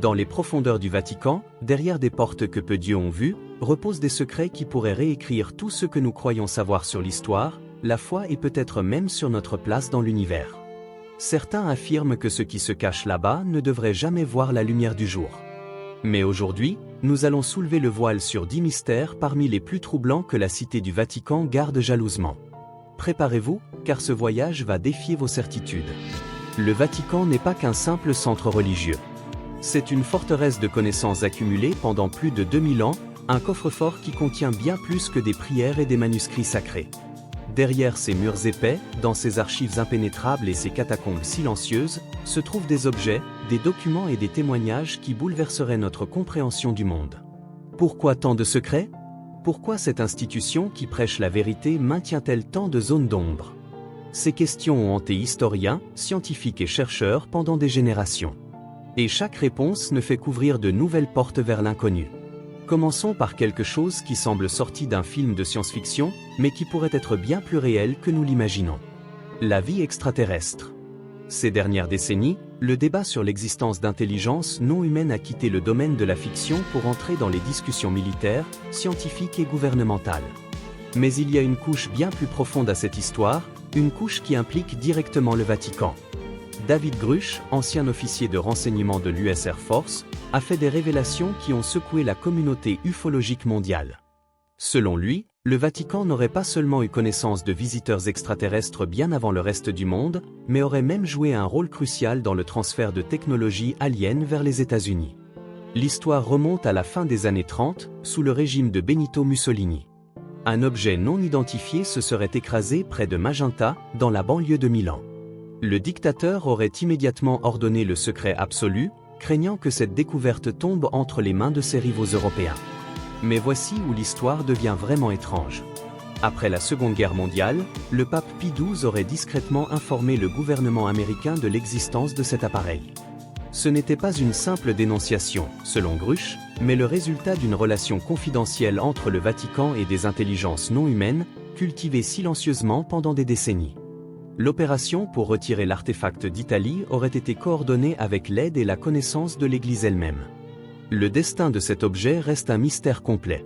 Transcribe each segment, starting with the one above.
Dans les profondeurs du Vatican, derrière des portes que peu d'yeux ont vues, reposent des secrets qui pourraient réécrire tout ce que nous croyons savoir sur l'histoire, la foi et peut-être même sur notre place dans l'univers. Certains affirment que ce qui se cache là-bas ne devrait jamais voir la lumière du jour. Mais aujourd'hui, nous allons soulever le voile sur 10 mystères parmi les plus troublants que la cité du Vatican garde jalousement. Préparez-vous, car ce voyage va défier vos certitudes. Le Vatican n'est pas qu'un simple centre religieux. C'est une forteresse de connaissances accumulées pendant plus de 2000 ans, un coffre-fort qui contient bien plus que des prières et des manuscrits sacrés. Derrière ces murs épais, dans ces archives impénétrables et ces catacombes silencieuses, se trouvent des objets, des documents et des témoignages qui bouleverseraient notre compréhension du monde. Pourquoi tant de secrets? Pourquoi cette institution qui prêche la vérité maintient-elle tant de zones d'ombre? Ces questions ont hanté historiens, scientifiques et chercheurs pendant des générations. Et chaque réponse ne fait qu'ouvrir de nouvelles portes vers l'inconnu. Commençons par quelque chose qui semble sorti d'un film de science-fiction, mais qui pourrait être bien plus réel que nous l'imaginons. La vie extraterrestre. Ces dernières décennies, le débat sur l'existence d'intelligence non humaine a quitté le domaine de la fiction pour entrer dans les discussions militaires, scientifiques et gouvernementales. Mais il y a une couche bien plus profonde à cette histoire, une couche qui implique directement le Vatican. David Grusch, ancien officier de renseignement de l'US Air Force, a fait des révélations qui ont secoué la communauté ufologique mondiale. Selon lui, le Vatican n'aurait pas seulement eu connaissance de visiteurs extraterrestres bien avant le reste du monde, mais aurait même joué un rôle crucial dans le transfert de technologies aliens vers les États-Unis. L'histoire remonte à la fin des années 30, sous le régime de Benito Mussolini. Un objet non identifié se serait écrasé près de Magenta, dans la banlieue de Milan. Le dictateur aurait immédiatement ordonné le secret absolu, craignant que cette découverte tombe entre les mains de ses rivaux européens. Mais voici où l'histoire devient vraiment étrange. Après la Seconde Guerre mondiale, le pape Pie XII aurait discrètement informé le gouvernement américain de l'existence de cet appareil. Ce n'était pas une simple dénonciation, selon Grusch, mais le résultat d'une relation confidentielle entre le Vatican et des intelligences non humaines, cultivées silencieusement pendant des décennies. L'opération pour retirer l'artefact d'Italie aurait été coordonnée avec l'aide et la connaissance de l'Église elle-même. Le destin de cet objet reste un mystère complet.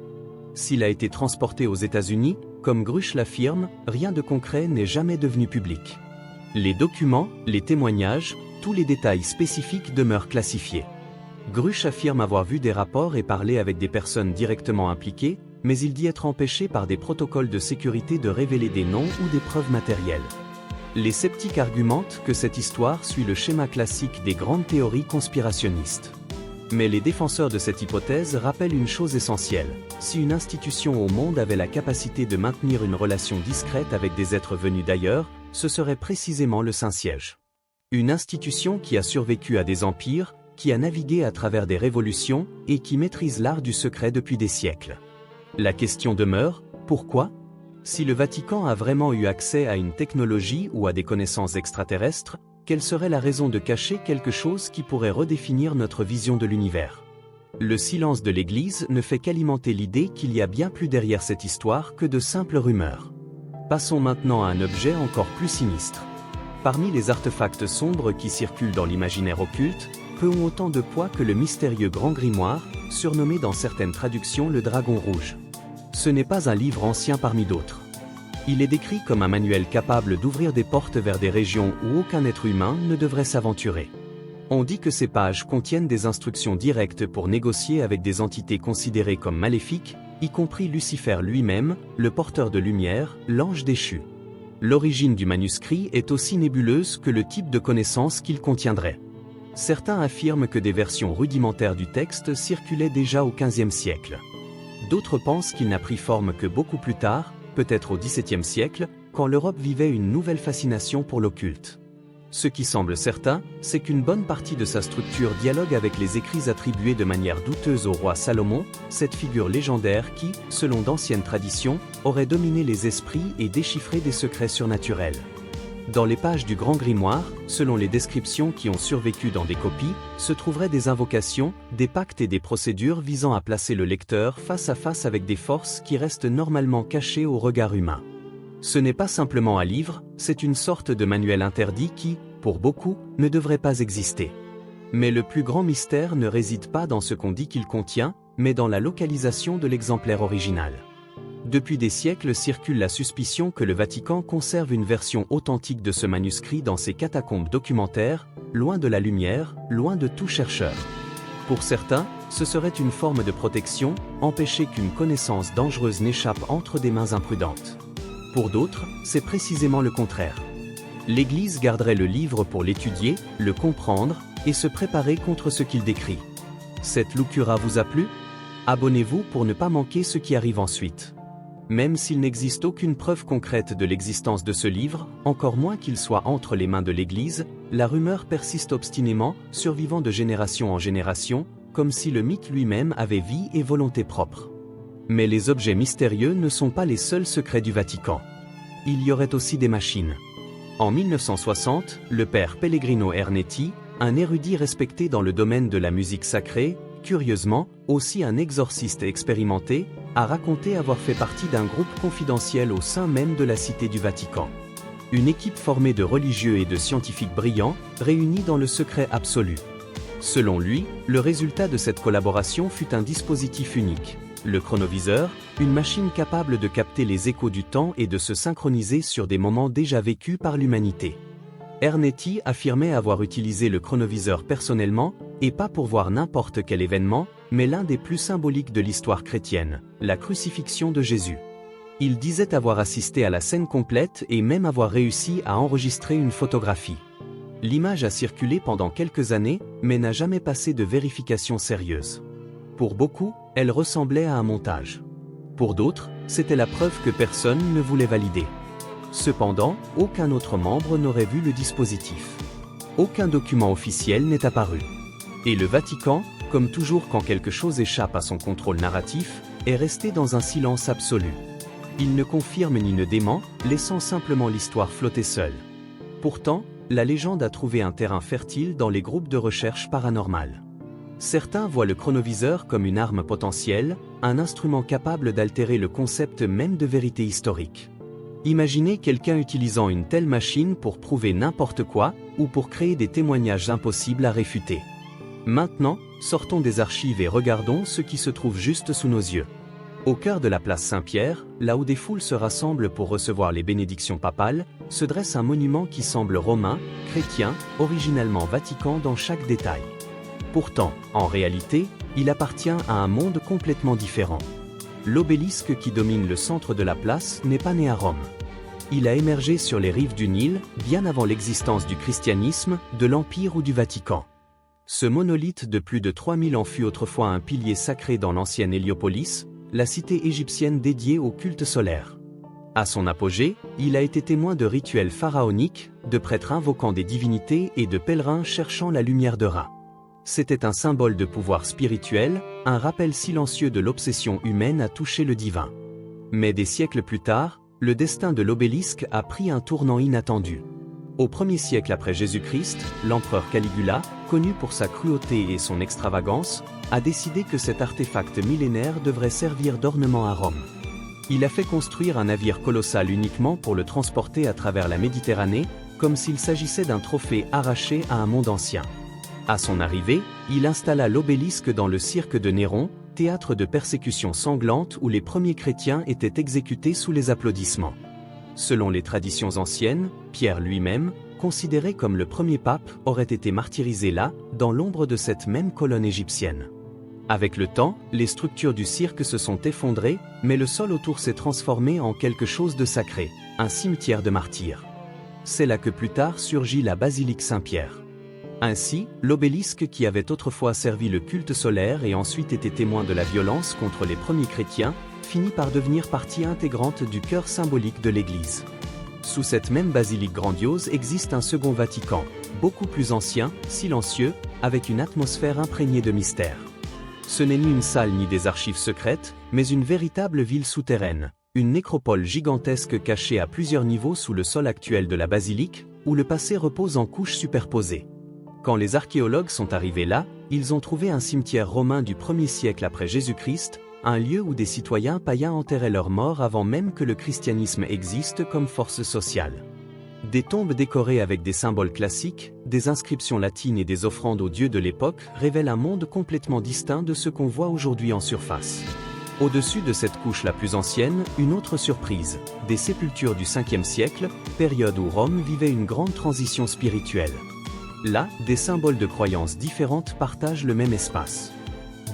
S'il a été transporté aux États-Unis, comme Grusch l'affirme, rien de concret n'est jamais devenu public. Les documents, les témoignages, tous les détails spécifiques demeurent classifiés. Grusch affirme avoir vu des rapports et parlé avec des personnes directement impliquées, mais il dit être empêché par des protocoles de sécurité de révéler des noms ou des preuves matérielles. Les sceptiques argumentent que cette histoire suit le schéma classique des grandes théories conspirationnistes. Mais les défenseurs de cette hypothèse rappellent une chose essentielle. Si une institution au monde avait la capacité de maintenir une relation discrète avec des êtres venus d'ailleurs, ce serait précisément le Saint-Siège. Une institution qui a survécu à des empires, qui a navigué à travers des révolutions et qui maîtrise l'art du secret depuis des siècles. La question demeure, pourquoi ? Si le Vatican a vraiment eu accès à une technologie ou à des connaissances extraterrestres, quelle serait la raison de cacher quelque chose qui pourrait redéfinir notre vision de l'univers? Le silence de l'Église ne fait qu'alimenter l'idée qu'il y a bien plus derrière cette histoire que de simples rumeurs. Passons maintenant à un objet encore plus sinistre. Parmi les artefacts sombres qui circulent dans l'imaginaire occulte, peu ont autant de poids que le mystérieux Grand Grimoire, surnommé dans certaines traductions le Dragon Rouge. Ce n'est pas un livre ancien parmi d'autres. Il est décrit comme un manuel capable d'ouvrir des portes vers des régions où aucun être humain ne devrait s'aventurer. On dit que ces pages contiennent des instructions directes pour négocier avec des entités considérées comme maléfiques, y compris Lucifer lui-même, le porteur de lumière, l'ange déchu. L'origine du manuscrit est aussi nébuleuse que le type de connaissances qu'il contiendrait. Certains affirment que des versions rudimentaires du texte circulaient déjà au XVe siècle. D'autres pensent qu'il n'a pris forme que beaucoup plus tard, peut-être au XVIIe siècle, quand l'Europe vivait une nouvelle fascination pour l'occulte. Ce qui semble certain, c'est qu'une bonne partie de sa structure dialogue avec les écrits attribués de manière douteuse au roi Salomon, cette figure légendaire qui, selon d'anciennes traditions, aurait dominé les esprits et déchiffré des secrets surnaturels. Dans les pages du Grand Grimoire, selon les descriptions qui ont survécu dans des copies, se trouveraient des invocations, des pactes et des procédures visant à placer le lecteur face à face avec des forces qui restent normalement cachées au regard humain. Ce n'est pas simplement un livre, c'est une sorte de manuel interdit qui, pour beaucoup, ne devrait pas exister. Mais le plus grand mystère ne réside pas dans ce qu'on dit qu'il contient, mais dans la localisation de l'exemplaire original. Depuis des siècles circule la suspicion que le Vatican conserve une version authentique de ce manuscrit dans ses catacombes documentaires, loin de la lumière, loin de tout chercheur. Pour certains, ce serait une forme de protection, empêcher qu'une connaissance dangereuse n'échappe entre des mains imprudentes. Pour d'autres, c'est précisément le contraire. L'Église garderait le livre pour l'étudier, le comprendre, et se préparer contre ce qu'il décrit. Cette loucura vous a plu? Abonnez-vous pour ne pas manquer ce qui arrive ensuite. Même s'il n'existe aucune preuve concrète de l'existence de ce livre, encore moins qu'il soit entre les mains de l'Église, la rumeur persiste obstinément, survivant de génération en génération, comme si le mythe lui-même avait vie et volonté propre. Mais les objets mystérieux ne sont pas les seuls secrets du Vatican. Il y aurait aussi des machines. En 1960, le père Pellegrino Ernetti, un érudit respecté dans le domaine de la musique sacrée, curieusement, aussi un exorciste expérimenté, a raconté avoir fait partie d'un groupe confidentiel au sein même de la Cité du Vatican. Une équipe formée de religieux et de scientifiques brillants, réunis dans le secret absolu. Selon lui, le résultat de cette collaboration fut un dispositif unique. Le chronoviseur, une machine capable de capter les échos du temps et de se synchroniser sur des moments déjà vécus par l'humanité. Ernetti affirmait avoir utilisé le chronoviseur personnellement, et pas pour voir n'importe quel événement, mais l'un des plus symboliques de l'histoire chrétienne, la crucifixion de Jésus. Il disait avoir assisté à la scène complète et même avoir réussi à enregistrer une photographie. L'image a circulé pendant quelques années, mais n'a jamais passé de vérification sérieuse. Pour beaucoup, elle ressemblait à un montage. Pour d'autres, c'était la preuve que personne ne voulait valider. Cependant, aucun autre membre n'aurait vu le dispositif. Aucun document officiel n'est apparu. Et le Vatican, comme toujours quand quelque chose échappe à son contrôle narratif, est resté dans un silence absolu. Il ne confirme ni ne dément, laissant simplement l'histoire flotter seule. Pourtant, la légende a trouvé un terrain fertile dans les groupes de recherche paranormale. Certains voient le chronoviseur comme une arme potentielle, un instrument capable d'altérer le concept même de vérité historique. Imaginez quelqu'un utilisant une telle machine pour prouver n'importe quoi, ou pour créer des témoignages impossibles à réfuter. Maintenant, sortons des archives et regardons ce qui se trouve juste sous nos yeux. Au cœur de la place Saint-Pierre, là où des foules se rassemblent pour recevoir les bénédictions papales, se dresse un monument qui semble romain, chrétien, originellement vatican dans chaque détail. Pourtant, en réalité, il appartient à un monde complètement différent. L'obélisque qui domine le centre de la place n'est pas né à Rome. Il a émergé sur les rives du Nil, bien avant l'existence du christianisme, de l'Empire ou du Vatican. Ce monolithe de plus de 3000 ans fut autrefois un pilier sacré dans l'ancienne Héliopolis, la cité égyptienne dédiée au culte solaire. À son apogée, il a été témoin de rituels pharaoniques, de prêtres invoquant des divinités et de pèlerins cherchant la lumière de Ra. C'était un symbole de pouvoir spirituel, un rappel silencieux de l'obsession humaine à toucher le divin. Mais des siècles plus tard, le destin de l'obélisque a pris un tournant inattendu. Au 1er siècle après Jésus-Christ, l'empereur Caligula, connu pour sa cruauté et son extravagance, a décidé que cet artefact millénaire devrait servir d'ornement à Rome. Il a fait construire un navire colossal uniquement pour le transporter à travers la Méditerranée, comme s'il s'agissait d'un trophée arraché à un monde ancien. À son arrivée, il installa l'obélisque dans le cirque de Néron, théâtre de persécutions sanglantes où les premiers chrétiens étaient exécutés sous les applaudissements. Selon les traditions anciennes, Pierre lui-même, considéré comme le premier pape, aurait été martyrisé là, dans l'ombre de cette même colonne égyptienne. Avec le temps, les structures du cirque se sont effondrées, mais le sol autour s'est transformé en quelque chose de sacré, un cimetière de martyrs. C'est là que plus tard surgit la basilique Saint-Pierre. Ainsi, l'obélisque qui avait autrefois servi le culte solaire et ensuite été témoin de la violence contre les premiers chrétiens, finit par devenir partie intégrante du cœur symbolique de l'Église. Sous cette même basilique grandiose existe un second Vatican, beaucoup plus ancien, silencieux, avec une atmosphère imprégnée de mystère. Ce n'est ni une salle ni des archives secrètes, mais une véritable ville souterraine, une nécropole gigantesque cachée à plusieurs niveaux sous le sol actuel de la basilique, où le passé repose en couches superposées. Quand les archéologues sont arrivés là, ils ont trouvé un cimetière romain du 1er siècle après Jésus-Christ, un lieu où des citoyens païens enterraient leurs morts avant même que le christianisme existe comme force sociale. Des tombes décorées avec des symboles classiques, des inscriptions latines et des offrandes aux dieux de l'époque révèlent un monde complètement distinct de ce qu'on voit aujourd'hui en surface. Au-dessus de cette couche la plus ancienne, une autre surprise, des sépultures du 5e siècle, période où Rome vivait une grande transition spirituelle. Là, des symboles de croyances différentes partagent le même espace.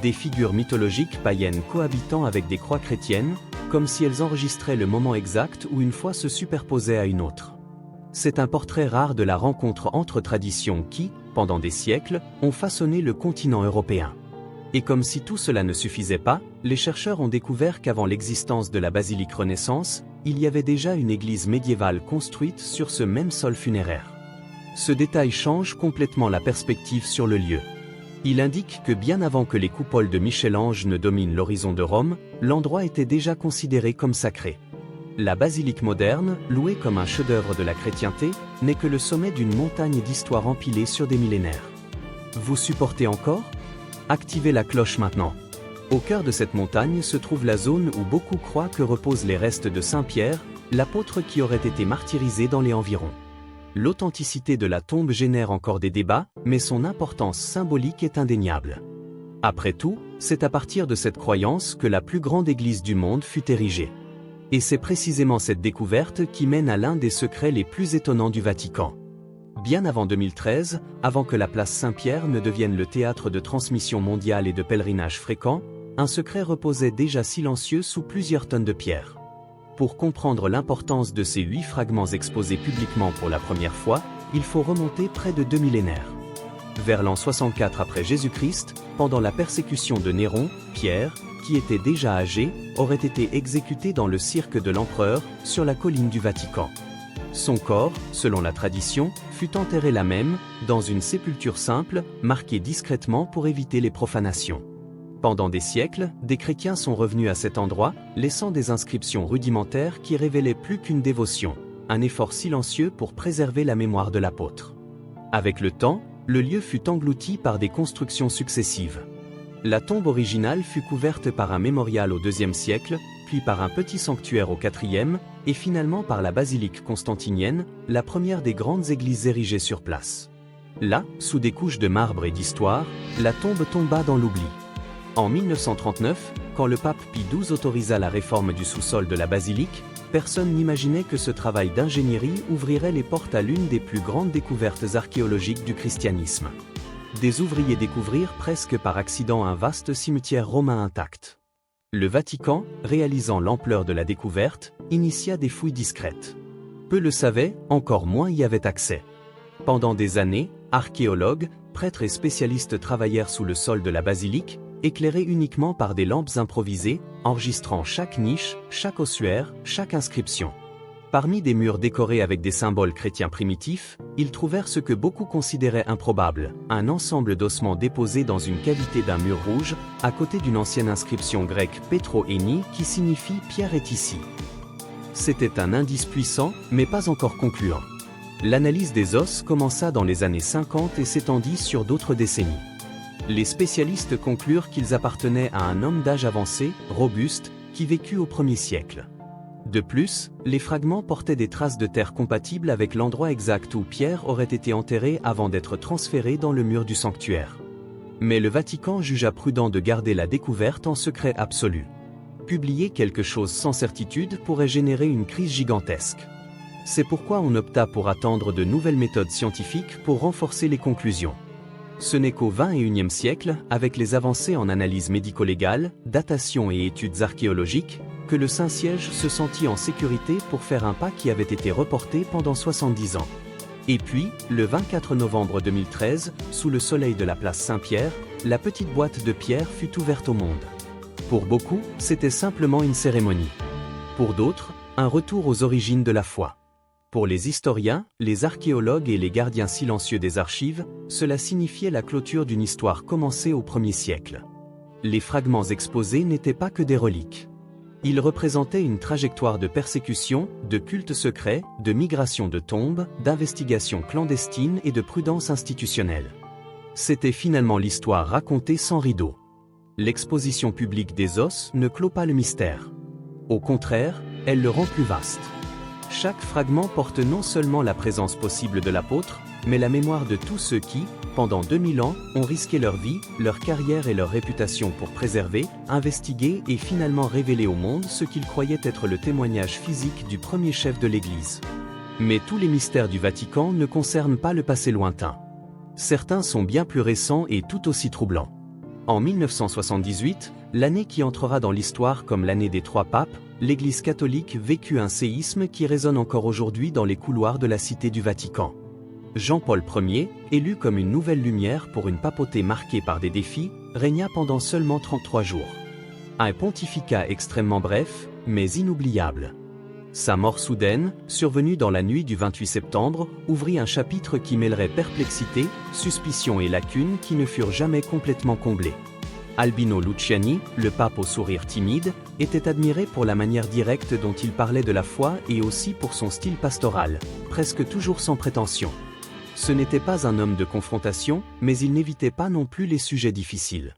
Des figures mythologiques païennes cohabitant avec des croix chrétiennes, comme si elles enregistraient le moment exact où une foi se superposait à une autre. C'est un portrait rare de la rencontre entre traditions qui, pendant des siècles, ont façonné le continent européen. Et comme si tout cela ne suffisait pas, les chercheurs ont découvert qu'avant l'existence de la basilique Renaissance, il y avait déjà une église médiévale construite sur ce même sol funéraire. Ce détail change complètement la perspective sur le lieu. Il indique que bien avant que les coupoles de Michel-Ange ne dominent l'horizon de Rome, l'endroit était déjà considéré comme sacré. La basilique moderne, louée comme un chef-d'œuvre de la chrétienté, n'est que le sommet d'une montagne d'histoire empilée sur des millénaires. Vous supportez encore ? Activez la cloche maintenant. Au cœur de cette montagne se trouve la zone où beaucoup croient que reposent les restes de Saint Pierre, l'apôtre qui aurait été martyrisé dans les environs. L'authenticité de la tombe génère encore des débats, mais son importance symbolique est indéniable. Après tout, c'est à partir de cette croyance que la plus grande église du monde fut érigée. Et c'est précisément cette découverte qui mène à l'un des secrets les plus étonnants du Vatican. Bien avant 2013, avant que la place Saint-Pierre ne devienne le théâtre de transmissions mondiales et de pèlerinages fréquents, un secret reposait déjà silencieux sous plusieurs tonnes de pierre. Pour comprendre l'importance de ces 8 fragments exposés publiquement pour la première fois, il faut remonter près de 2 millénaires. Vers l'an 64 après Jésus-Christ, pendant la persécution de Néron, Pierre, qui était déjà âgé, aurait été exécuté dans le cirque de l'empereur, sur la colline du Vatican. Son corps, selon la tradition, fut enterré là même, dans une sépulture simple, marquée discrètement pour éviter les profanations. Pendant des siècles, des chrétiens sont revenus à cet endroit, laissant des inscriptions rudimentaires qui révélaient plus qu'une dévotion, un effort silencieux pour préserver la mémoire de l'apôtre. Avec le temps, le lieu fut englouti par des constructions successives. La tombe originale fut couverte par un mémorial au IIe siècle, puis par un petit sanctuaire au IVe, et finalement par la basilique constantinienne, la première des grandes églises érigées sur place. Là, sous des couches de marbre et d'histoire, la tombe tomba dans l'oubli. En 1939, quand le pape Pie XII autorisa la réforme du sous-sol de la basilique, personne n'imaginait que ce travail d'ingénierie ouvrirait les portes à l'une des plus grandes découvertes archéologiques du christianisme. Des ouvriers découvrirent presque par accident un vaste cimetière romain intact. Le Vatican, réalisant l'ampleur de la découverte, initia des fouilles discrètes. Peu le savaient, encore moins y avaient accès. Pendant des années, archéologues, prêtres et spécialistes travaillèrent sous le sol de la basilique, éclairés uniquement par des lampes improvisées, enregistrant chaque niche, chaque ossuaire, chaque inscription. Parmi des murs décorés avec des symboles chrétiens primitifs, ils trouvèrent ce que beaucoup considéraient improbable, un ensemble d'ossements déposés dans une cavité d'un mur rouge, à côté d'une ancienne inscription grecque Pétro Éni qui signifie « Pierre est ici ». C'était un indice puissant, mais pas encore concluant. L'analyse des os commença dans les années 50 et s'étendit sur d'autres décennies. Les spécialistes conclurent qu'ils appartenaient à un homme d'âge avancé, robuste, qui vécut au 1er siècle. De plus, les fragments portaient des traces de terre compatibles avec l'endroit exact où Pierre aurait été enterré avant d'être transféré dans le mur du sanctuaire. Mais le Vatican jugea prudent de garder la découverte en secret absolu. Publier quelque chose sans certitude pourrait générer une crise gigantesque. C'est pourquoi on opta pour attendre de nouvelles méthodes scientifiques pour renforcer les conclusions. Ce n'est qu'au XXIe siècle, avec les avancées en analyse médico-légale, datation et études archéologiques, que le Saint-Siège se sentit en sécurité pour faire un pas qui avait été reporté pendant 70 ans. Et puis, le 24 novembre 2013, sous le soleil de la place Saint-Pierre, la petite boîte de pierre fut ouverte au monde. Pour beaucoup, c'était simplement une cérémonie. Pour d'autres, un retour aux origines de la foi. Pour les historiens, les archéologues et les gardiens silencieux des archives, cela signifiait la clôture d'une histoire commencée au 1er siècle. Les fragments exposés n'étaient pas que des reliques. Ils représentaient une trajectoire de persécution, de culte secret, de migration de tombes, d'investigation clandestine et de prudence institutionnelle. C'était finalement l'histoire racontée sans rideau. L'exposition publique des os ne clôt pas le mystère. Au contraire, elle le rend plus vaste. Chaque fragment porte non seulement la présence possible de l'apôtre, mais la mémoire de tous ceux qui, pendant 2000 ans, ont risqué leur vie, leur carrière et leur réputation pour préserver, investiguer et finalement révéler au monde ce qu'ils croyaient être le témoignage physique du premier chef de l'Église. Mais tous les mystères du Vatican ne concernent pas le passé lointain. Certains sont bien plus récents et tout aussi troublants. En 1978, l'année qui entrera dans l'histoire comme l'année des 3 papes, l'Église catholique vécut un séisme qui résonne encore aujourd'hui dans les couloirs de la cité du Vatican. Jean-Paul Ier, élu comme une nouvelle lumière pour une papauté marquée par des défis, régna pendant seulement 33 jours. Un pontificat extrêmement bref, mais inoubliable. Sa mort soudaine, survenue dans la nuit du 28 septembre, ouvrit un chapitre qui mêlerait perplexité, suspicion et lacunes qui ne furent jamais complètement comblées. Albino Luciani, le pape au sourire timide, était admiré pour la manière directe dont il parlait de la foi et aussi pour son style pastoral, presque toujours sans prétention. Ce n'était pas un homme de confrontation, mais il n'évitait pas non plus les sujets difficiles.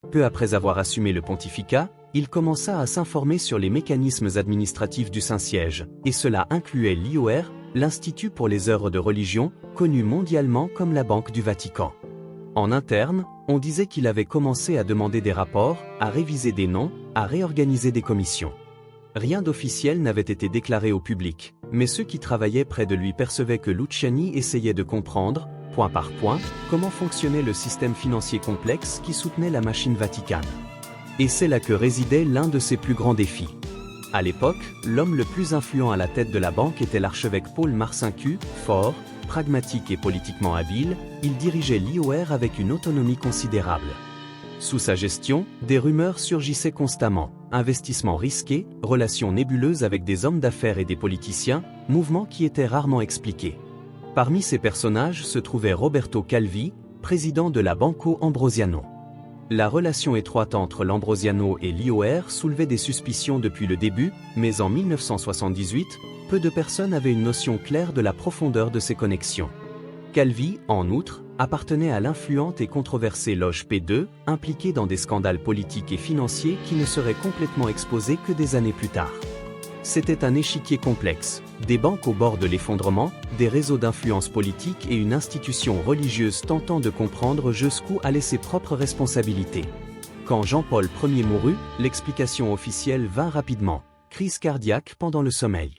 Peu après avoir assumé le pontificat, il commença à s'informer sur les mécanismes administratifs du Saint-Siège, et cela incluait l'IOR, l'Institut pour les œuvres de religion, connu mondialement comme la Banque du Vatican. En interne, on disait qu'il avait commencé à demander des rapports, à réviser des noms, à réorganiser des commissions. Rien d'officiel n'avait été déclaré au public, mais ceux qui travaillaient près de lui percevaient que Luciani essayait de comprendre, point par point, comment fonctionnait le système financier complexe qui soutenait la machine vaticane. Et c'est là que résidait l'un de ses plus grands défis. À l'époque, l'homme le plus influent à la tête de la banque était l'archevêque Paul Marcinkus, fort, pragmatique et politiquement habile, il dirigeait l'IOR avec une autonomie considérable. Sous sa gestion, des rumeurs surgissaient constamment, investissements risqués, relations nébuleuses avec des hommes d'affaires et des politiciens, mouvements qui étaient rarement expliqués. Parmi ces personnages se trouvait Roberto Calvi, président de la Banco Ambrosiano. La relation étroite entre l'Ambrosiano et l'IOR soulevait des suspicions depuis le début, mais en 1978, peu de personnes avaient une notion claire de la profondeur de ces connexions. Calvi, en outre, appartenait à l'influente et controversée loge P2, impliquée dans des scandales politiques et financiers qui ne seraient complètement exposés que des années plus tard. C'était un échiquier complexe, des banques au bord de l'effondrement, des réseaux d'influence politique et une institution religieuse tentant de comprendre jusqu'où allaient ses propres responsabilités. Quand Jean-Paul Ier mourut, l'explication officielle vint rapidement, crise cardiaque pendant le sommeil.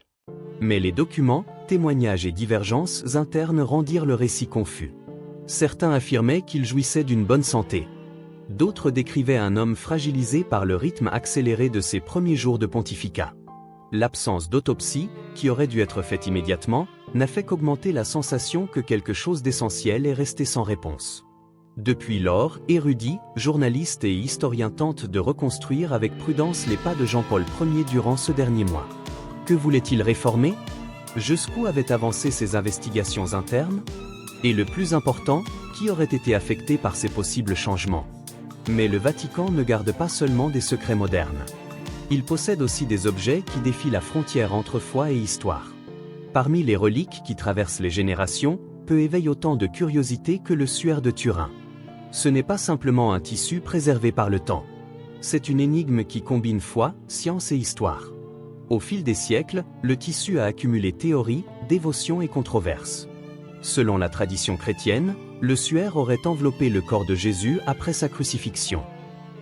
Mais les documents, témoignages et divergences internes rendirent le récit confus. Certains affirmaient qu'il jouissait d'une bonne santé. D'autres décrivaient un homme fragilisé par le rythme accéléré de ses premiers jours de pontificat. L'absence d'autopsie, qui aurait dû être faite immédiatement, n'a fait qu'augmenter la sensation que quelque chose d'essentiel est resté sans réponse. Depuis lors, érudits, journalistes et historiens tentent de reconstruire avec prudence les pas de Jean-Paul Ier durant ce dernier mois. Que voulait-il réformer? Jusqu'où avaient avancé ses investigations internes? Et le plus important, qui aurait été affecté par ces possibles changements? Mais le Vatican ne garde pas seulement des secrets modernes. Il possède aussi des objets qui défient la frontière entre foi et histoire. Parmi les reliques qui traversent les générations, peu éveillent autant de curiosité que le suaire de Turin. Ce n'est pas simplement un tissu préservé par le temps. C'est une énigme qui combine foi, science et histoire. Au fil des siècles, le tissu a accumulé théories, dévotions et controverses. Selon la tradition chrétienne, le suaire aurait enveloppé le corps de Jésus après sa crucifixion.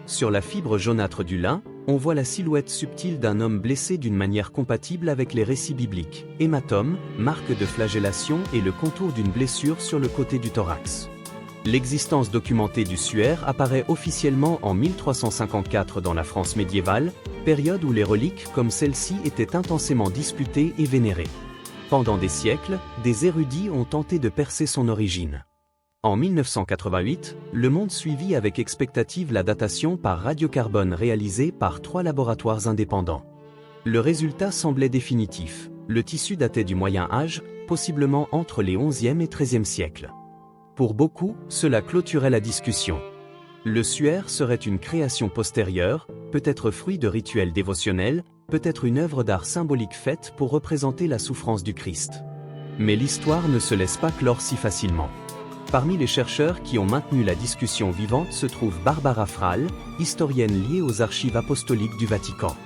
Sur la fibre jaunâtre du lin, on voit la silhouette subtile d'un homme blessé d'une manière compatible avec les récits bibliques, hématome, marque de flagellation et le contour d'une blessure sur le côté du thorax. L'existence documentée du suaire apparaît officiellement en 1354 dans la France médiévale, période où les reliques comme celle-ci étaient intensément disputées et vénérées. Pendant des siècles, des érudits ont tenté de percer son origine. En 1988, le monde suivit avec expectative la datation par radiocarbone réalisée par 3 laboratoires indépendants. Le résultat semblait définitif, le tissu datait du Moyen Âge, possiblement entre les XIe et XIIIe siècles. Pour beaucoup, cela clôturait la discussion. Le suaire serait une création postérieure, peut-être fruit de rituels dévotionnels, peut-être une œuvre d'art symbolique faite pour représenter la souffrance du Christ. Mais l'histoire ne se laisse pas clore si facilement. Parmi les chercheurs qui ont maintenu la discussion vivante se trouve Barbara Frall, historienne liée aux archives apostoliques du Vatican.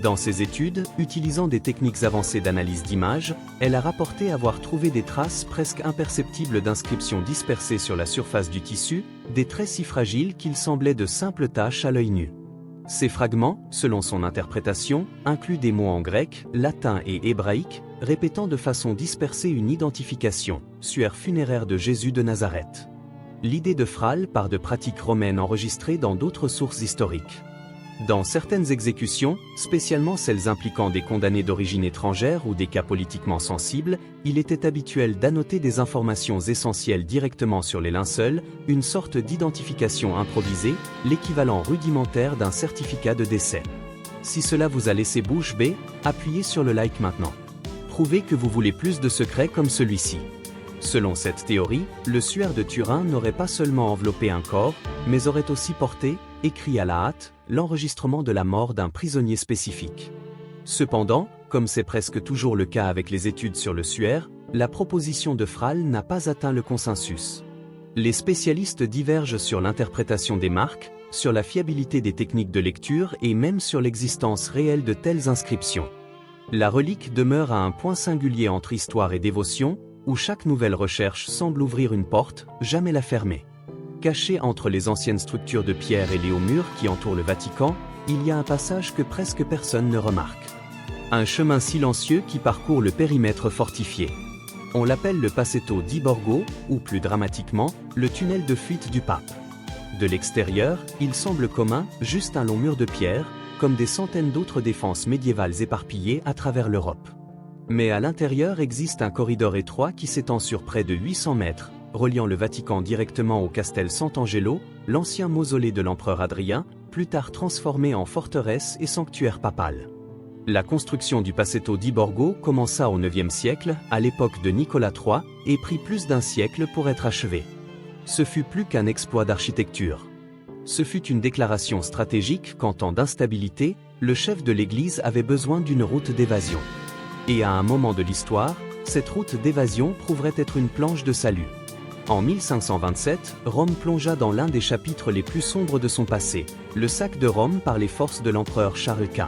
Dans ses études, utilisant des techniques avancées d'analyse d'images, elle a rapporté avoir trouvé des traces presque imperceptibles d'inscriptions dispersées sur la surface du tissu, des traits si fragiles qu'ils semblaient de simples taches à l'œil nu. Ces fragments, selon son interprétation, incluent des mots en grec, latin et hébraïque, répétant de façon dispersée une identification, suaire funéraire de Jésus de Nazareth. L'idée de Frale part de pratiques romaines enregistrées dans d'autres sources historiques. Dans certaines exécutions, spécialement celles impliquant des condamnés d'origine étrangère ou des cas politiquement sensibles, il était habituel d'annoter des informations essentielles directement sur les linceuls, une sorte d'identification improvisée, l'équivalent rudimentaire d'un certificat de décès. Si cela vous a laissé bouche bée, appuyez sur le like maintenant. Prouvez que vous voulez plus de secrets comme celui-ci. Selon cette théorie, le suaire de Turin n'aurait pas seulement enveloppé un corps, mais aurait aussi porté, écrit à la hâte, l'enregistrement de la mort d'un prisonnier spécifique. Cependant, comme c'est presque toujours le cas avec les études sur le suaire, la proposition de Frale n'a pas atteint le consensus. Les spécialistes divergent sur l'interprétation des marques, sur la fiabilité des techniques de lecture et même sur l'existence réelle de telles inscriptions. La relique demeure à un point singulier entre histoire et dévotion, où chaque nouvelle recherche semble ouvrir une porte, jamais la fermer. Caché entre les anciennes structures de pierre et les hauts murs qui entourent le Vatican, il y a un passage que presque personne ne remarque. Un chemin silencieux qui parcourt le périmètre fortifié. On l'appelle le Passetto di Borgo, ou plus dramatiquement, le tunnel de fuite du pape. De l'extérieur, il semble commun, juste un long mur de pierre, comme des centaines d'autres défenses médiévales éparpillées à travers l'Europe. Mais à l'intérieur existe un corridor étroit qui s'étend sur près de 800 mètres, reliant le Vatican directement au Castel Sant'Angelo, l'ancien mausolée de l'empereur Adrien, plus tard transformé en forteresse et sanctuaire papal. La construction du Passetto di Borgo commença au IXe siècle, à l'époque de Nicolas III, et prit plus d'un siècle pour être achevée. Ce fut plus qu'un exploit d'architecture. Ce fut une déclaration stratégique qu'en temps d'instabilité, le chef de l'Église avait besoin d'une route d'évasion. Et à un moment de l'histoire, cette route d'évasion prouverait être une planche de salut. En 1527, Rome plongea dans l'un des chapitres les plus sombres de son passé, le sac de Rome par les forces de l'empereur Charles Quint.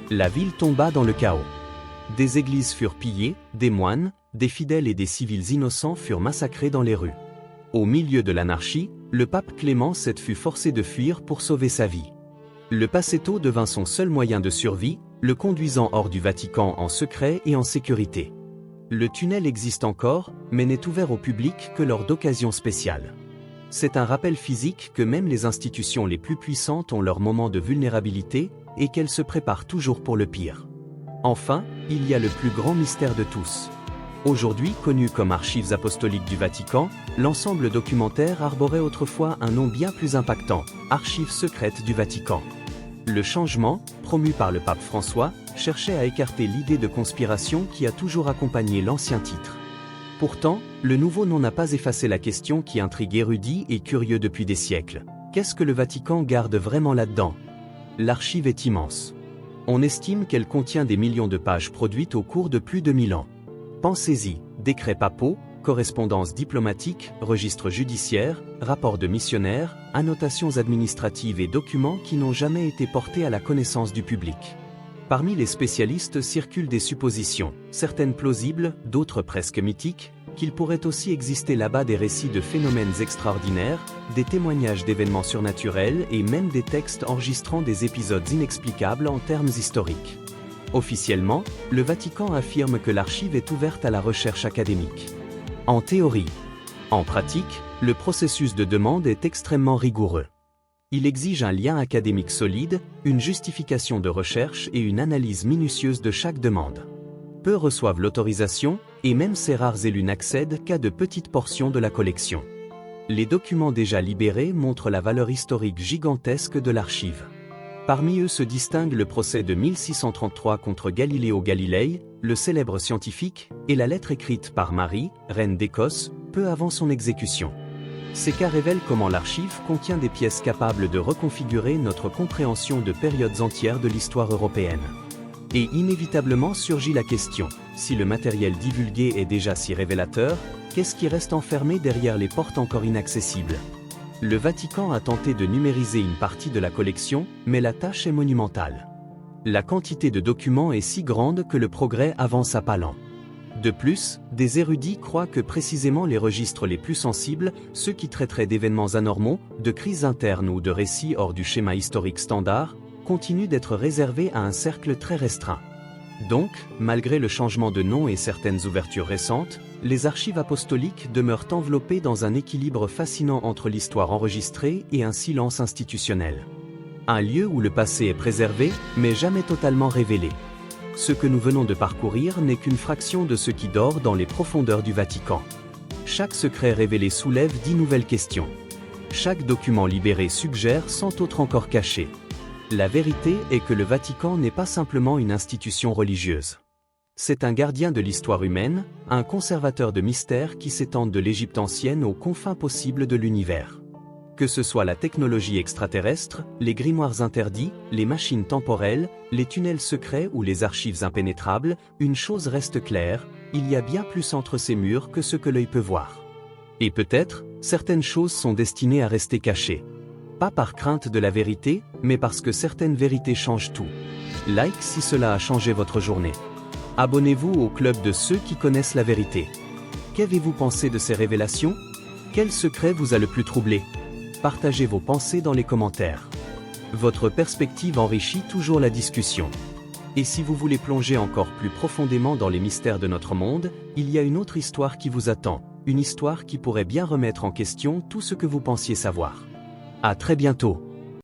La ville tomba dans le chaos. Des églises furent pillées, des moines, des fidèles et des civils innocents furent massacrés dans les rues. Au milieu de l'anarchie, le pape Clément VII fut forcé de fuir pour sauver sa vie. Le Passetto devint son seul moyen de survie, le conduisant hors du Vatican en secret et en sécurité. Le tunnel existe encore, mais n'est ouvert au public que lors d'occasions spéciales. C'est un rappel physique que même les institutions les plus puissantes ont leurs moments de vulnérabilité et qu'elles se préparent toujours pour le pire. Enfin, il y a le plus grand mystère de tous. Aujourd'hui connu comme Archives apostoliques du Vatican, l'ensemble documentaire arborait autrefois un nom bien plus impactant, Archives secrètes du Vatican. Le changement, promu par le pape François, cherchait à écarter l'idée de conspiration qui a toujours accompagné l'ancien titre. Pourtant, le nouveau nom n'a pas effacé la question qui intrigue érudits et curieux depuis des siècles. Qu'est-ce que le Vatican garde vraiment là-dedans? L'archive est immense. On estime qu'elle contient des millions de pages produites au cours de plus de 1000 ans. Pensez-y, décrets papaux, correspondances diplomatiques, registres judiciaires, rapports de missionnaires, annotations administratives et documents qui n'ont jamais été portés à la connaissance du public. Parmi les spécialistes circulent des suppositions, certaines plausibles, d'autres presque mythiques, qu'il pourrait aussi exister là-bas des récits de phénomènes extraordinaires, des témoignages d'événements surnaturels et même des textes enregistrant des épisodes inexplicables en termes historiques. Officiellement, le Vatican affirme que l'archive est ouverte à la recherche académique. En théorie. En pratique, le processus de demande est extrêmement rigoureux. Il exige un lien académique solide, une justification de recherche et une analyse minutieuse de chaque demande. Peu reçoivent l'autorisation, et même ces rares élus n'accèdent qu'à de petites portions de la collection. Les documents déjà libérés montrent la valeur historique gigantesque de l'archive. Parmi eux se distingue le procès de 1633 contre Galiléo Galilei, le célèbre scientifique, et la lettre écrite par Marie, reine d'Écosse, peu avant son exécution. Ces cas révèlent comment l'archive contient des pièces capables de reconfigurer notre compréhension de périodes entières de l'histoire européenne. Et inévitablement surgit la question, si le matériel divulgué est déjà si révélateur, qu'est-ce qui reste enfermé derrière les portes encore inaccessibles? Le Vatican a tenté de numériser une partie de la collection, mais la tâche est monumentale. La quantité de documents est si grande que le progrès avance à pas lents. De plus, des érudits croient que précisément les registres les plus sensibles, ceux qui traiteraient d'événements anormaux, de crises internes ou de récits hors du schéma historique standard, continuent d'être réservés à un cercle très restreint. Donc, malgré le changement de nom et certaines ouvertures récentes, les archives apostoliques demeurent enveloppées dans un équilibre fascinant entre l'histoire enregistrée et un silence institutionnel. Un lieu où le passé est préservé, mais jamais totalement révélé. Ce que nous venons de parcourir n'est qu'une fraction de ce qui dort dans les profondeurs du Vatican. Chaque secret révélé soulève 10 nouvelles questions. Chaque document libéré suggère 100 autres encore cachés. La vérité est que le Vatican n'est pas simplement une institution religieuse. C'est un gardien de l'histoire humaine, un conservateur de mystères qui s'étendent de l'Égypte ancienne aux confins possibles de l'univers. Que ce soit la technologie extraterrestre, les grimoires interdits, les machines temporelles, les tunnels secrets ou les archives impénétrables, une chose reste claire, il y a bien plus entre ces murs que ce que l'œil peut voir. Et peut-être, certaines choses sont destinées à rester cachées. Pas par crainte de la vérité, mais parce que certaines vérités changent tout. Like si cela a changé votre journée. Abonnez-vous au club de ceux qui connaissent la vérité. Qu'avez-vous pensé de ces révélations? Quel secret vous a le plus troublé? Partagez vos pensées dans les commentaires. Votre perspective enrichit toujours la discussion. Et si vous voulez plonger encore plus profondément dans les mystères de notre monde, il y a une autre histoire qui vous attend, une histoire qui pourrait bien remettre en question tout ce que vous pensiez savoir. À très bientôt.